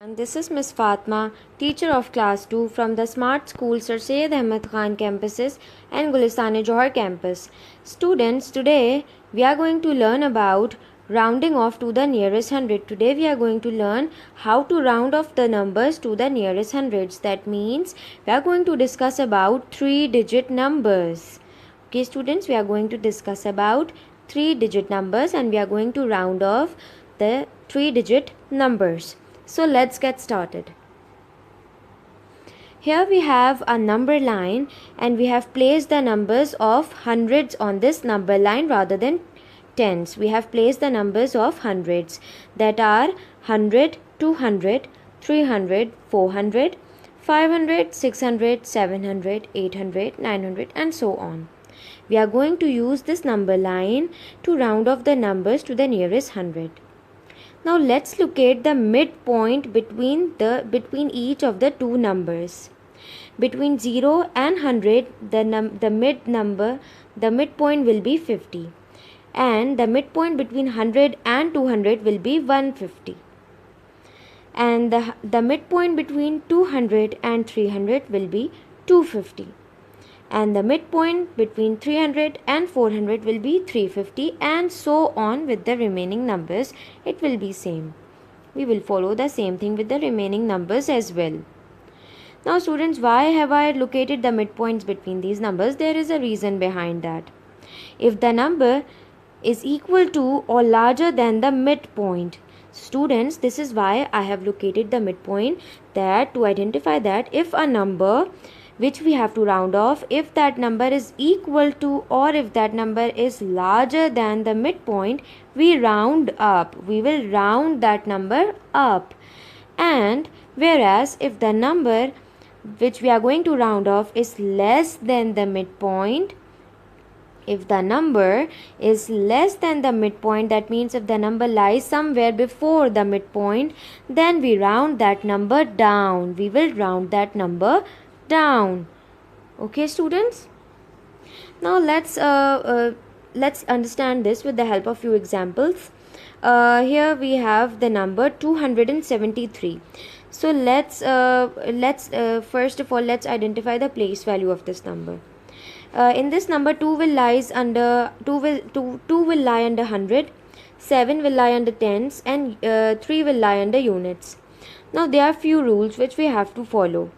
And this is Miss Fatma, teacher of class 2 from the Smart School Sir Syed Ahmed Khan campuses and Gulistan-e-Johar campus. Students, today we are going to learn about rounding off to the nearest hundred. Today we are going to learn how to round off the numbers to the nearest hundreds. That means we are going to discuss about 3-digit numbers. Okay students, we are going to discuss about 3-digit numbers and we are going to round off the 3-digit numbers. So let's get started. Here we have a number line and we have placed the numbers of hundreds on this number line rather than tens. We have placed the numbers of hundreds that are 100, 200, 300, 400, 500, 600, 700, 800, 900 and so on. We are going to use this number line to round off the numbers to the nearest hundred. Now let's locate the midpoint between each of the two numbers. Between 0 and 100, the midpoint will be 50, and the midpoint between 100 and 200 will be 150, and the midpoint between 200 and 300 will be 250. And the midpoint between 300 and 400 will be 350, and so on with the remaining numbers. It will be same. We will follow the same thing with the remaining numbers as well. Now students, why have I located the midpoints between these numbers? There is a reason behind that. If the number is equal to or larger than the midpoint, students, this is why I have located the midpoint, that to identify that if a number which we have to round off, if that number is equal to or if that number is larger than the midpoint, we round up. We will round that number up. And whereas if the number which we are going to round off is less than the midpoint, if the number is less than the midpoint, that means if the number lies somewhere before the midpoint, then we round that number down. We will round that number down. Okay students, now let's understand this with the help of few examples. Here we have the number 273. So let's first of all let's identify the place value of this number. In this number, 2 will lie under 100, 7 will lie under tens, and 3 will lie under units. Now there are few rules which we have to follow.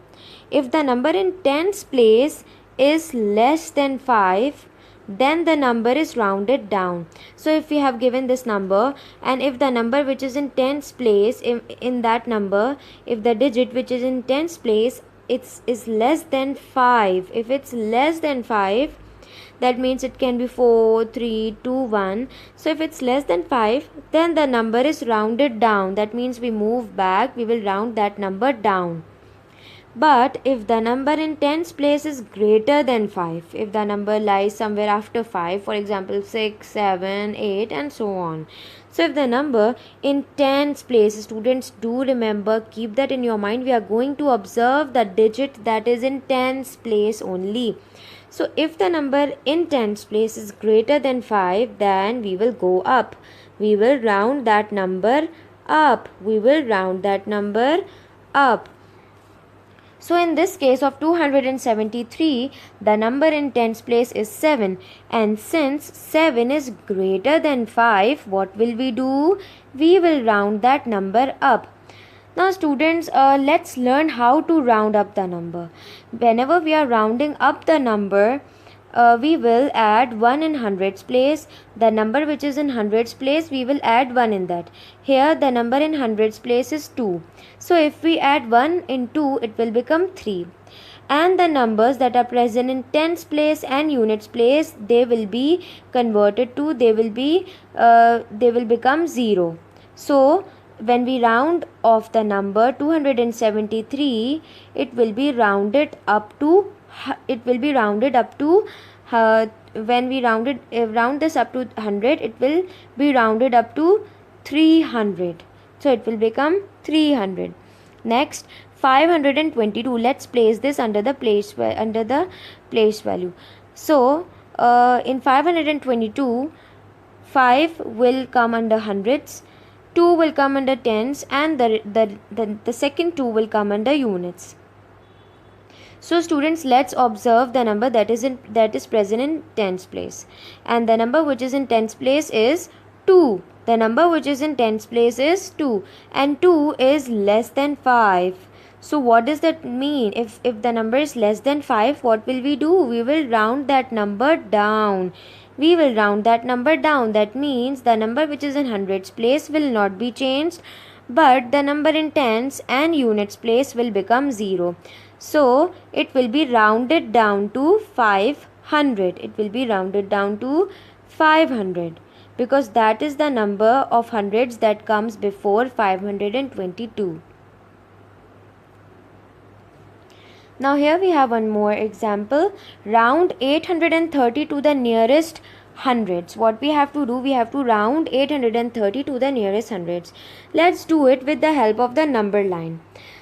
If the number in tens place is less than 5, then the number is rounded down. So if we have given this number, and if the number which is in tens place, in that number, if the digit which is in tens place is less than 5, if it's less than 5, that means it can be 4, 3, 2, 1. So if it's less than 5, then the number is rounded down. That means we move back, we will round that number down. But if the number in tens place is greater than 5, if the number lies somewhere after 5, for example 6, 7, 8 and so on. So if the number in tens place, students, do remember, keep that in your mind, we are going to observe the digit that is in tens place only. So if the number in tens place is greater than 5, then we will go up. We will round that number up. We will round that number up. So in this case of 273, the number in tens place is 7, and since 7 is greater than 5, what will we do? We will round that number up. Now students, let's learn how to round up the number. Whenever we are rounding up the number, we will add 1 in hundreds place. The number which is in hundreds place, we will add 1 in that. Here the number in hundreds place is 2. So if we add 1 in 2, it will become 3. And the numbers that are present in tens place and units place, they will be converted to, they will become 0. So when we round off the number 273, it will be rounded up to when we round this up to 100, it will be rounded up to 300. So it will become 300. Next, 522. Let's place this under the place value. So in 522, 5 will come under hundreds, 2 will come under tens, and the second 2 will come under units. So students, let's observe the number that is present in tens place, and the number which is in tens place is 2. The number which is in tens place is 2, and 2 is less than 5. So what does that mean? If the number is less than 5, what will we do? We will round that number down. We will round that number down. That means the number which is in hundreds place will not be changed, but the number in tens and units place will become 0. So it will be rounded down to 500. It will be rounded down to 500, because that is the number of hundreds that comes before 522. Now here we have one more example. Round 830 to the nearest hundreds. What we have to do? We have to round 830 to the nearest hundreds. Let's do it with the help of the number line.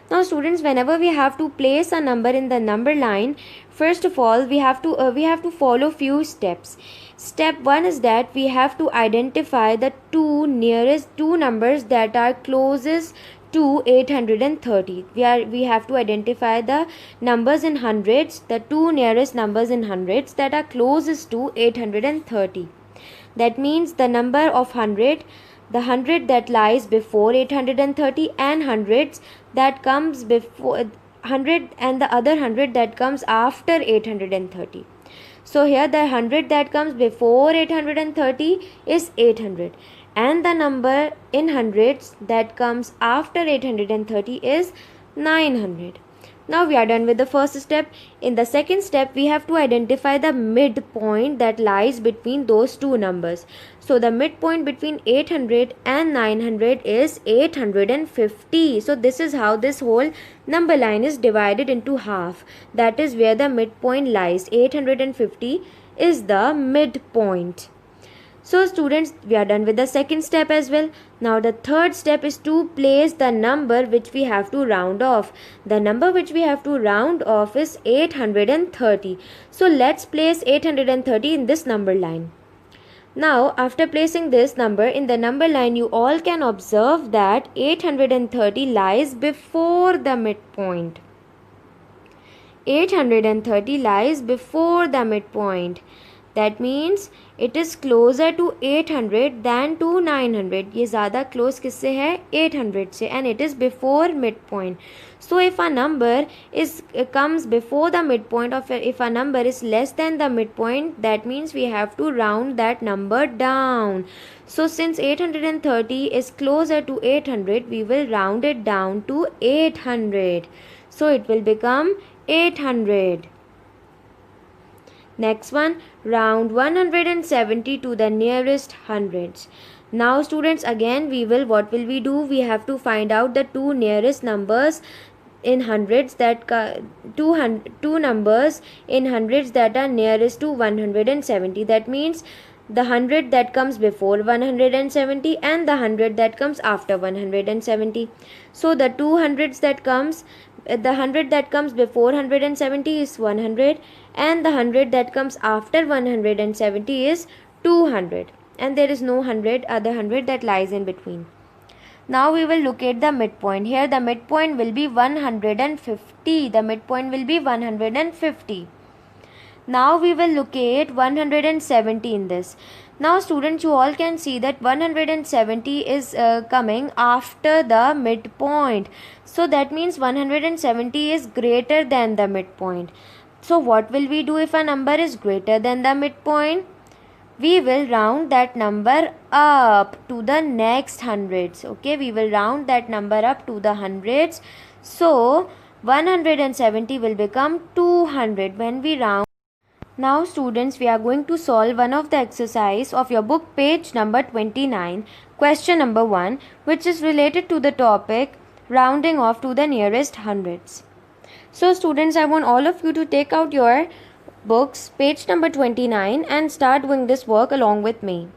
Now students, whenever we have to place a number in the number line, first of all we have to follow few steps. Step 1 is that we have to identify the two numbers that are closest to 830. We have to identify the numbers in hundreds, the two nearest numbers in hundreds that are closest to 830. That means the number of 100, the 100 that lies before 830, and hundreds that comes before 100, and the other 100 that comes after 830. So here the 100 that comes before 830 is 800, and the number in hundreds that comes after 830 is 900. Now we are done with the first step. In the second step, we have to identify the midpoint that lies between those two numbers. So the midpoint between 800 and 900 is 850. So this is how this whole number line is divided into half. That is where the midpoint lies. 850 is the midpoint. So students, we are done with the second step as well. Now the third step is to place the number which we have to round off. The number which we have to round off is 830. So let's place 830 in this number line. Now after placing this number in the number line, you all can observe that 830 lies before the midpoint. 830 lies before the midpoint. That means it is closer to 800 than to 900. ये ज़्यादा close किससे है? 800 से, and it is before midpoint. So if a number comes before the midpoint, of if a number is less than the midpoint, that means we have to round that number down. So since 830 is closer to 800, we will round it down to 800. So it will become 800. Next one, round 170 to the nearest hundreds. Now students, again what will we do? We have to find out the two nearest numbers in hundreds, that two numbers in hundreds that are nearest to 170. That means the 100 that comes before 170 and the 100 that comes after 170. So the 200s that comes, the 100 that comes before 170 is 100, and the 100 that comes after 170 is 200, and there is no other 100 that lies in between. Now we will locate the midpoint. Here the midpoint will be 150. The midpoint will be 150. Now we will locate 170 in this. Now students, you all can see that 170 is coming after the midpoint. So that means 170 is greater than the midpoint. So what will we do if a number is greater than the midpoint? We will round that number up to the next hundreds. Okay, we will round that number up to the hundreds. So 170 will become 200 when we round. Now students, we are going to solve one of the exercise of your book, page number 29, question number 1, which is related to the topic rounding off to the nearest hundreds. So students, I want all of you to take out your books, page number 29, and start doing this work along with me.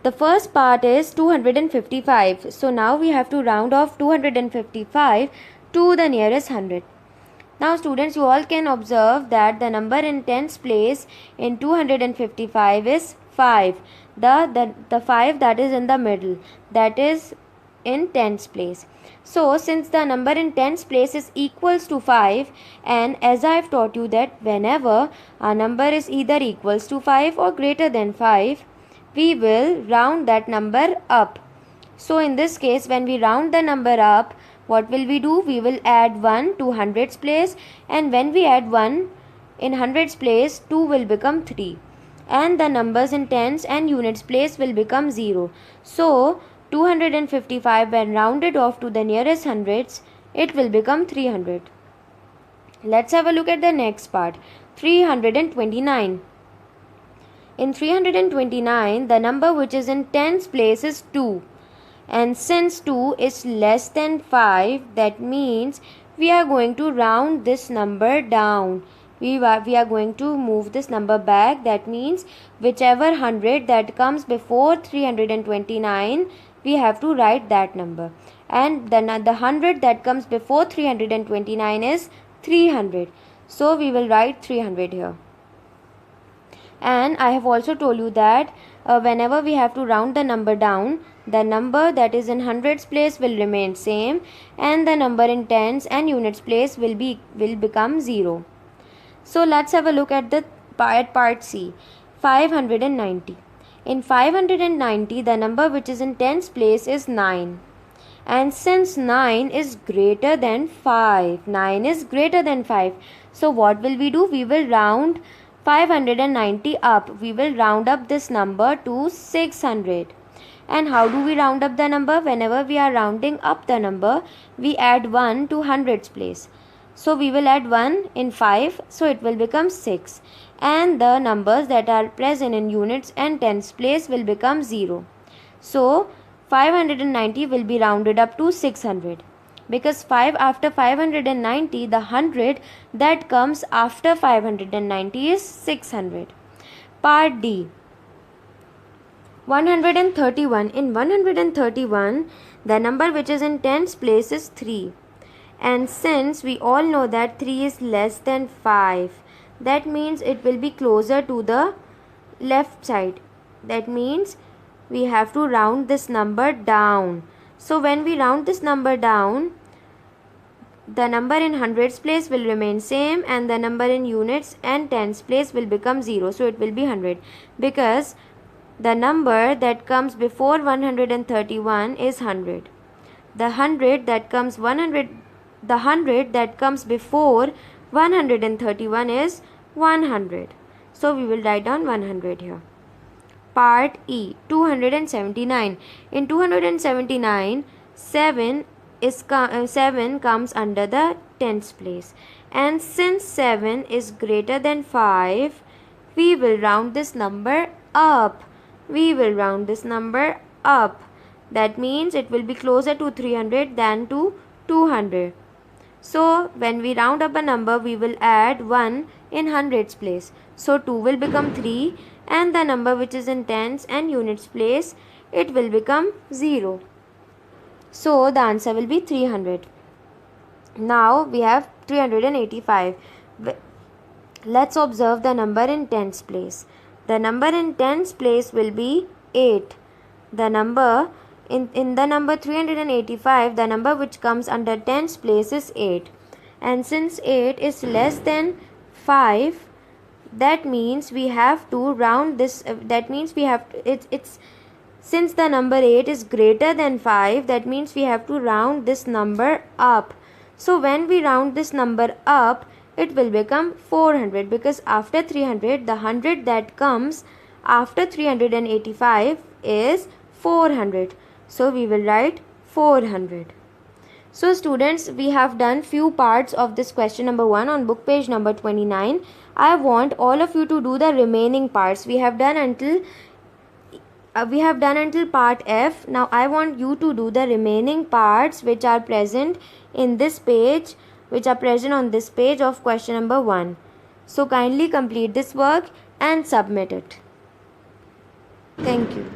The first part is 255. So now we have to round off 255 to the nearest 100. Now students, you all can observe that the number in tens place in 255 is 5. The 5 that is in the middle, that is in tens place. So since the number in tens place is equals to 5, and as I have taught you that whenever a number is either equals to 5 or greater than 5, we will round that number up. So in this case, when we round the number up, what will we do? We will add 1 to hundreds place, and when we add 1 in hundreds place, 2 will become 3, and the numbers in tens and units place will become 0. So 255, when rounded off to the nearest hundreds, it will become 300. Let's have a look at the next part. 329. In 329, the number which is in tens place is 2. And since 2 is less than 5, that means we are going to round this number down. We are going to move this number back. That means whichever 100 that comes before 329, we have to write that number. And the 100 that comes before 329 is 300. So we will write 300 here. And I have also told you that whenever we have to round the number down, the number that is in hundreds place will remain same, and the number in tens and units place will become 0. So let's have a look at the part C. 590. In 590, the number which is in tens place is 9. And since 9 is greater than 5, 9 is greater than 5. So what will we do? We will round 590 up. We will round up this number to 600. And how do we round up the number? Whenever we are rounding up the number, we add 1 to hundreds place. So we will add 1 in 5, so it will become 6. And the numbers that are present in units and tens place will become 0. So 590 will be rounded up to 600. Because after 590, the 100 that comes after 590 is 600. Part D. 131. In 131, the number which is in tens place is 3. And since we all know that 3 is less than 5, that means it will be closer to the left side. That means we have to round this number down. So when we round this number down, the number in hundreds place will remain same, and the number in units and tens place will become 0. So it will be 100, because the number that comes before 131 is 100. The 100 that comes before 131 is 100. So we will write down 100 here. Part E. 279. In 279, 7 comes under the tens place. And since 7 is greater than 5, we will round this number up. That means it will be closer to 300 than to 200. So when we round up a number, we will add 1 in hundreds place. So 2 will become 3, and the number which is in tens and units place, it will become 0. So the answer will be 300. Now we have 385. Let's observe the number in tens place. The number in tens place will be 8. The number in the number 385, the number which comes under tens place is 8. And since 8 is less than 5, that means we have to round this. Since the number 8 is greater than 5, that means we have to round this number up. So when we round this number up, it will become 400, because after 300, the 100 that comes after 385 is 400. So we will write 400. So students, we have done few parts of this question number 1 on book page number 29. I want all of you to do the remaining parts. We have done until part F. Now I want you to do the remaining parts which are present in this page, which are present on this page of question number 1. So kindly complete this work and submit it. Thank you.